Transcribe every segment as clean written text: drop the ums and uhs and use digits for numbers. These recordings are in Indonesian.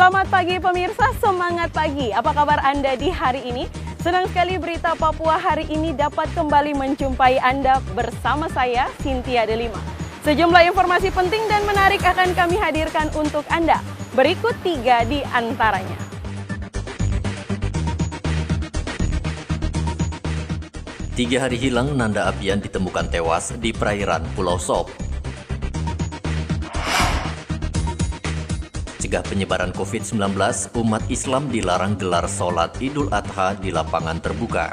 Selamat pagi pemirsa, semangat pagi. Apa kabar Anda di hari ini? Senang sekali berita Papua hari ini dapat kembali menjumpai Anda bersama saya, Cynthia Delima. Sejumlah informasi penting dan menarik akan kami hadirkan untuk Anda. Berikut 3 di antaranya. Tiga hari hilang, Nanda Abian ditemukan tewas di perairan Pulau Sop. Cegah penyebaran COVID-19, umat Islam dilarang gelar sholat Idul Adha di lapangan terbuka.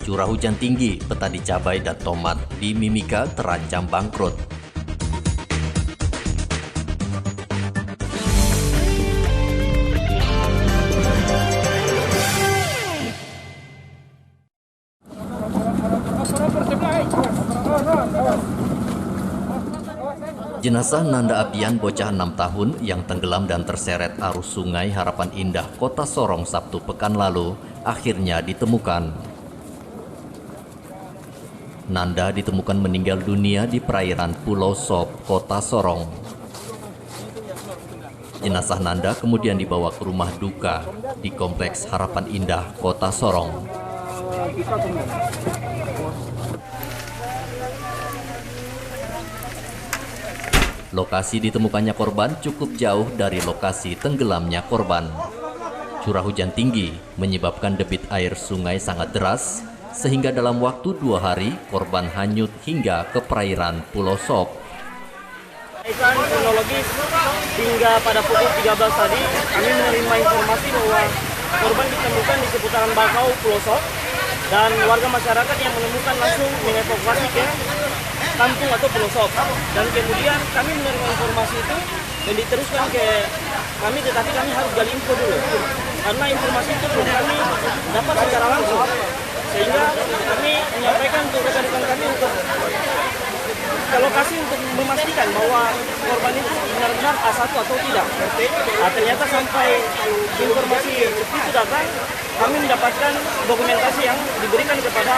Curah hujan tinggi, petani cabai dan tomat di Mimika terancam bangkrut. Jenazah Nanda Abian, bocah 6 tahun yang tenggelam dan terseret arus sungai Harapan Indah, Kota Sorong Sabtu pekan lalu, akhirnya ditemukan. Nanda ditemukan meninggal dunia di perairan Pulau Sop, Kota Sorong. Jenazah Nanda kemudian dibawa ke rumah duka di Kompleks Harapan Indah, Kota Sorong. Lokasi ditemukannya korban cukup jauh dari lokasi tenggelamnya korban. Curah hujan tinggi menyebabkan debit air sungai sangat deras, sehingga dalam waktu 2 hari korban hanyut hingga ke perairan Pulau Sop. Kronologis hingga pada pukul 13 tadi kami menerima informasi bahwa korban ditemukan di seputaran Bakau, Pulau Sop, dan warga masyarakat yang menemukan langsung mengevakuasi ke kampung atau Pulau Sop. Dan kemudian kami menerima informasi itu dan diteruskan ke kami, tetapi kami harus gali info dulu karena informasi itu belum kami dapat secara langsung, sehingga kami menyampaikan untuk rekan-rekan kami untuk ke lokasi untuk memastikan bahwa korban itu benar-benar A1 atau tidak. Ternyata sampai informasi seperti itu datang, kami mendapatkan dokumentasi yang diberikan kepada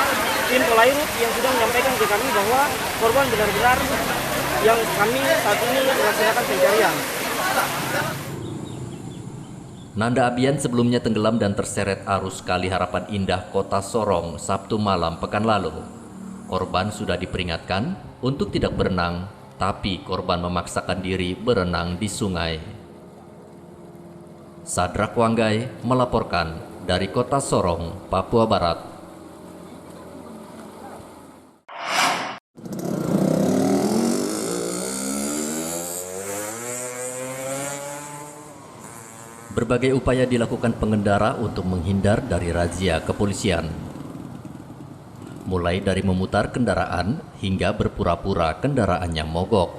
tim Polairut yang sudah menyampaikan ke kami bahwa korban benar-benar yang kami saat ini melaksanakan pencarian. Nanda Abian sebelumnya tenggelam dan terseret arus Kali Harapan Indah, Kota Sorong Sabtu malam pekan lalu. Korban sudah diperingatkan untuk tidak berenang, tapi korban memaksakan diri berenang di sungai. Sadrak Wanggai melaporkan dari Kota Sorong, Papua Barat. Berbagai upaya dilakukan pengendara untuk menghindar dari razia kepolisian. Mulai dari memutar kendaraan hingga berpura-pura kendaraannya mogok.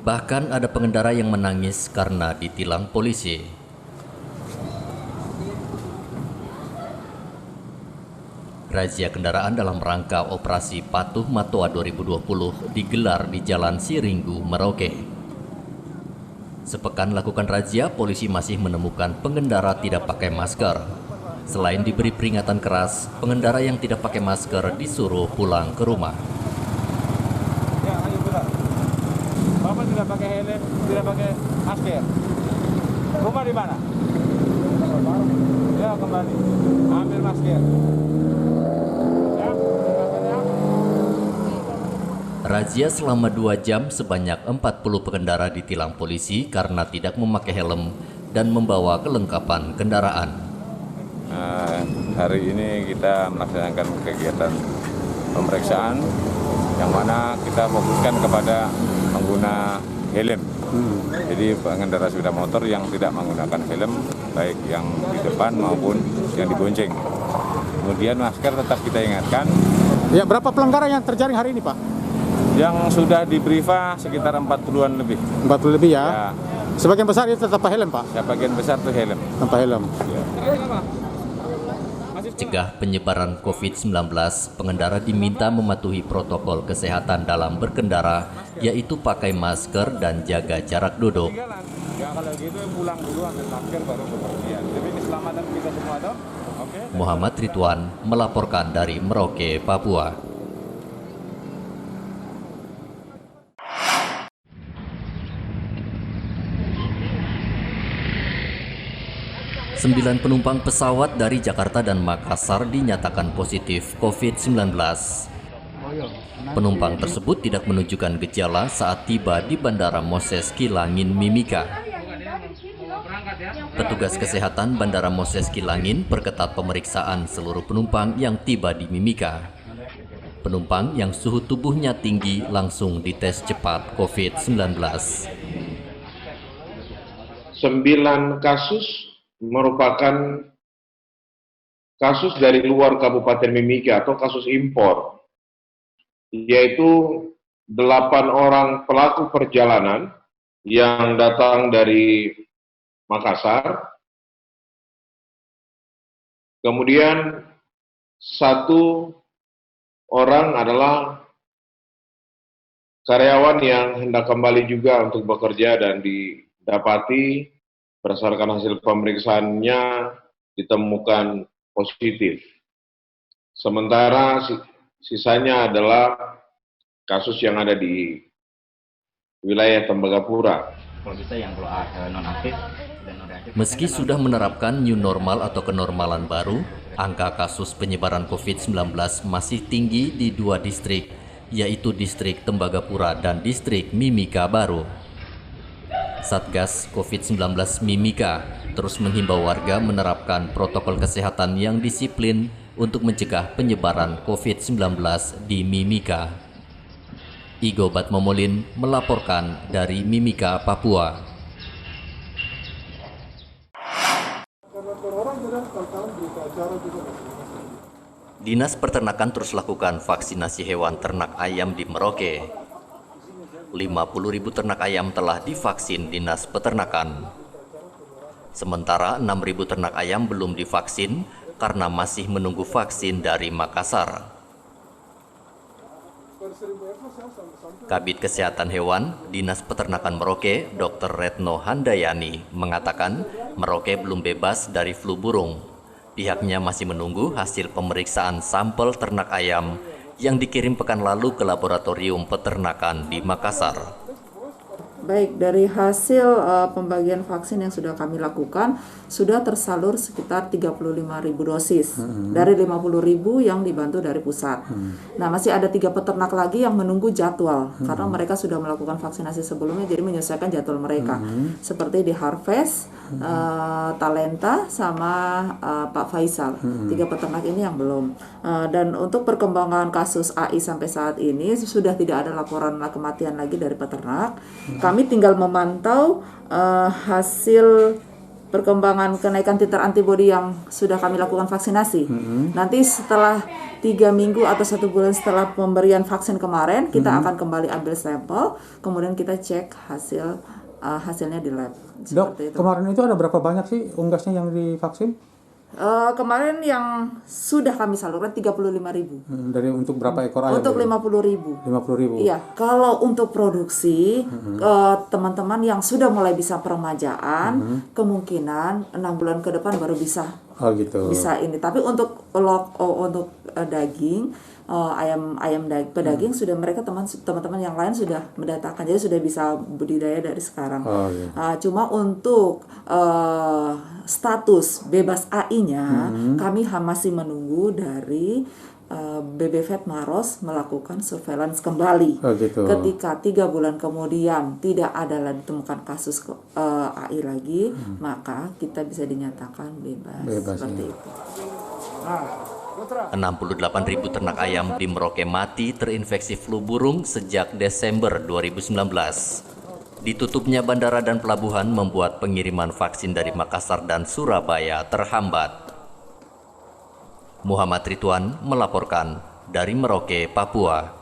Bahkan ada pengendara yang menangis karena ditilang polisi. Razia kendaraan dalam rangka Operasi Patuh Matoa 2020 digelar di Jalan Siringgu, Merauke. Sepekan lakukan razia, polisi masih menemukan pengendara tidak pakai masker. Selain diberi peringatan keras, pengendara yang tidak pakai masker disuruh pulang ke rumah. Ya, ayo pulang. Bapak tidak pakai helm, tidak pakai masker. Rumah di mana? Ya, kembali. Ambil masker. Razia selama 2 jam, sebanyak 40 pengendara ditilang polisi karena tidak memakai helm dan membawa kelengkapan kendaraan. Hari ini kita melaksanakan kegiatan pemeriksaan yang mana kita fokuskan kepada pengguna helm. Jadi pengendara sepeda motor yang tidak menggunakan helm, baik yang di depan maupun yang dibonceng. Kemudian masker tetap kita ingatkan. Ya, berapa pelanggaran yang terjaring hari ini, Pak? Yang sudah diberifa sekitar 40-an lebih. 40 lebih ya? Ya. Sebagian besar itu tanpa helm, Pak? Sebagian besar itu helm. Tanpa helm. Ya. mencegah penyebaran COVID-19, pengendara diminta mematuhi protokol kesehatan dalam berkendara, yaitu pakai masker dan jaga jarak duduk. Ya kalau gitu pulang dulu ambil masker baru bepergian. Demi keselamatan kita semua toh. Oke. Muhammad Ridwan melaporkan dari Merauke, Papua. 9 penumpang pesawat dari Jakarta dan Makassar dinyatakan positif COVID-19. Penumpang tersebut tidak menunjukkan gejala saat tiba di Bandara Moses Kilangin, Mimika. Petugas kesehatan Bandara Moses Kilangin perketat pemeriksaan seluruh penumpang yang tiba di Mimika. Penumpang yang suhu tubuhnya tinggi langsung dites cepat COVID-19. 9 kasus merupakan kasus dari luar Kabupaten Mimika atau kasus impor, yaitu 8 orang pelaku perjalanan yang datang dari Makassar, kemudian 1 orang adalah karyawan yang hendak kembali juga untuk bekerja dan didapati berdasarkan hasil pemeriksaannya ditemukan positif. Sementara sisanya adalah kasus yang ada di wilayah Tembagapura. Meski sudah menerapkan new normal atau kenormalan baru, angka kasus penyebaran COVID-19 masih tinggi di 2 distrik, yaitu distrik Tembagapura dan distrik Mimika Baru. Satgas COVID-19 Mimika terus menghimbau warga menerapkan protokol kesehatan yang disiplin untuk mencegah penyebaran COVID-19 di Mimika. Igo Batmomolin melaporkan dari Mimika, Papua. Dinas Peternakan terus lakukan vaksinasi hewan ternak ayam di Merauke. 50.000 ternak ayam telah divaksin Dinas Peternakan. Sementara 6.000 ternak ayam belum divaksin karena masih menunggu vaksin dari Makassar. Kabid Kesehatan Hewan Dinas Peternakan Merauke, Dr. Retno Handayani, mengatakan Merauke belum bebas dari flu burung. Pihaknya masih menunggu hasil pemeriksaan sampel ternak ayam yang dikirim pekan lalu ke laboratorium peternakan di Makassar. Baik, dari hasil pembagian vaksin yang sudah kami lakukan, sudah tersalur sekitar 35.000 dosis dari 50.000 yang dibantu dari pusat. Nah, masih ada 3 peternak lagi yang menunggu jadwal karena mereka sudah melakukan vaksinasi sebelumnya, jadi menyesuaikan jadwal mereka. Seperti di Harvest, Talenta, sama Pak Faisal. 3 peternak ini yang belum. Dan untuk perkembangan kasus AI sampai saat ini sudah tidak ada laporan kematian lagi dari peternak. Kami tinggal memantau hasil perkembangan kenaikan titer antibodi yang sudah kami lakukan vaksinasi. Nanti setelah 3 minggu atau 1 bulan setelah pemberian vaksin kemarin, kita akan kembali ambil sampel, kemudian kita cek hasilnya di lab. Dok, kemarin itu ada berapa banyak sih unggasnya yang divaksin? Kemarin yang sudah kami salurkan 35.000. Dari untuk berapa ekor ayam? Untuk 50.000. 50.000. Iya, kalau untuk produksi teman-teman yang sudah mulai bisa peremajaan, kemungkinan 6 bulan ke depan baru bisa. Oh gitu. Bisa ini. Tapi untuk daging, ayam pedaging sudah mereka teman-teman yang lain sudah mendatangkan, jadi sudah bisa budidaya dari sekarang. Oh, iya. Cuma untuk status bebas AI-nya kami masih menunggu dari BBVET Maros melakukan surveillance kembali. Oh, gitu. Ketika 3 bulan kemudian tidak ada ditemukan kasus AI lagi, maka kita bisa dinyatakan bebas seperti itu. 68.000 ternak ayam di Merauke mati terinfeksi flu burung sejak Desember 2019. Ditutupnya bandara dan pelabuhan membuat pengiriman vaksin dari Makassar dan Surabaya terhambat. Muhammad Ridwan melaporkan dari Merauke, Papua.